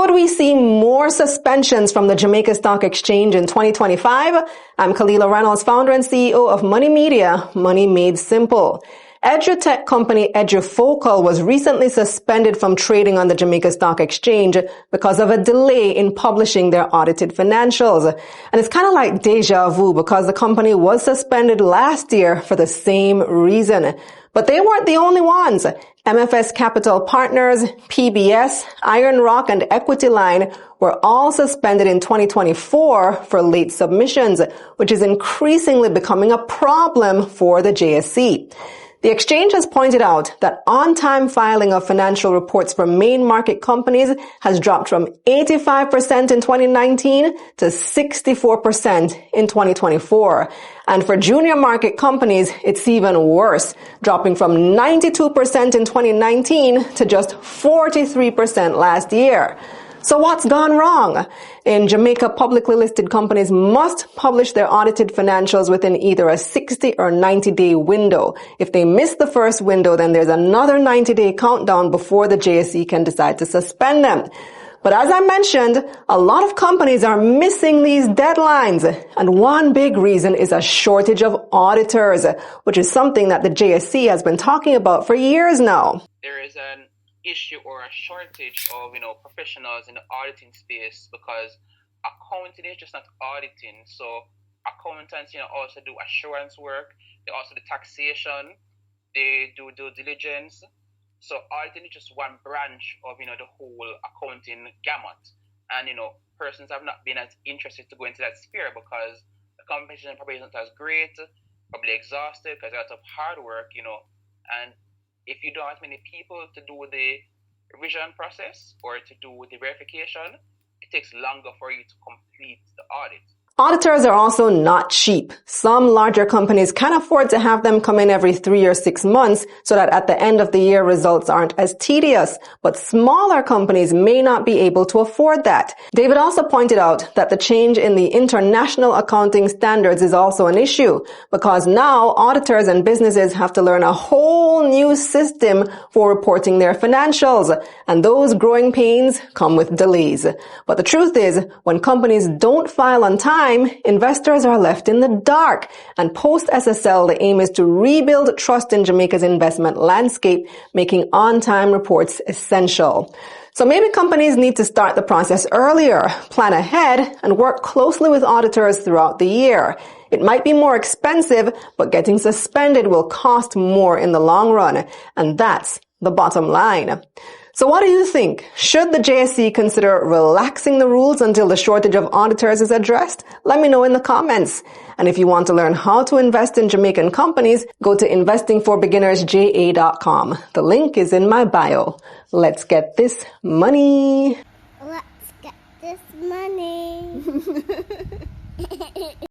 Could we see more suspensions from the Jamaica Stock Exchange in 2025? I'm Kalila Reynolds, founder and CEO of Money Media, Money Made Simple. Edutech company Edufocal was recently suspended from trading on the Jamaica Stock Exchange because of a delay in publishing their audited financials. And it's kind of like deja vu because the company was suspended last year for the same reason. But they weren't the only ones. MFS Capital Partners, PBS, Iron Rock, and Equity Line were all suspended in 2024 for late submissions, which is increasingly becoming a problem for the JSE. The exchange has pointed out that on-time filing of financial reports for main market companies has dropped from 85% in 2019 to 64% in 2024. And for junior market companies, it's even worse, dropping from 92% in 2019 to just 43% last year. So what's gone wrong? In Jamaica, publicly listed companies must publish their audited financials within either a 60 or 90-day window. If they miss the first window, then there's another 90-day countdown before the JSE can decide to suspend them. But as I mentioned, a lot of companies are missing these deadlines. And one big reason is a shortage of auditors, which is something that the JSE has been talking about for years now. There is an issue or a shortage of professionals in the auditing space because accounting is just not auditing. So accountants also do assurance work, they also do taxation, they do due diligence. So auditing is just one branch of the whole accounting gamut, and persons have not been as interested to go into that sphere because the competition probably isn't as great, probably exhausted because there's a lot of hard work, and if you don't have many people to do the revision process or to do the verification, it takes longer for you to complete the audit. Auditors are also not cheap. Some larger companies can afford to have them come in every 3 or 6 months so that at the end of the year results aren't as tedious. But smaller companies may not be able to afford that. David also pointed out that the change in the international accounting standards is also an issue because now auditors and businesses have to learn a whole new system for reporting their financials. And those growing pains come with delays. But the truth is, when companies don't file on time, investors are left in the dark. And post-SSL, the aim is to rebuild trust in Jamaica's investment landscape, making on-time reports essential. So maybe companies need to start the process earlier, plan ahead, and work closely with auditors throughout the year. It might be more expensive, but getting suspended will cost more in the long run. And that's the bottom line. So what do you think? Should the JSE consider relaxing the rules until the shortage of auditors is addressed? Let me know in the comments. And if you want to learn how to invest in Jamaican companies, go to investingforbeginnersja.com. The link is in my bio. Let's get this money. Let's get this money.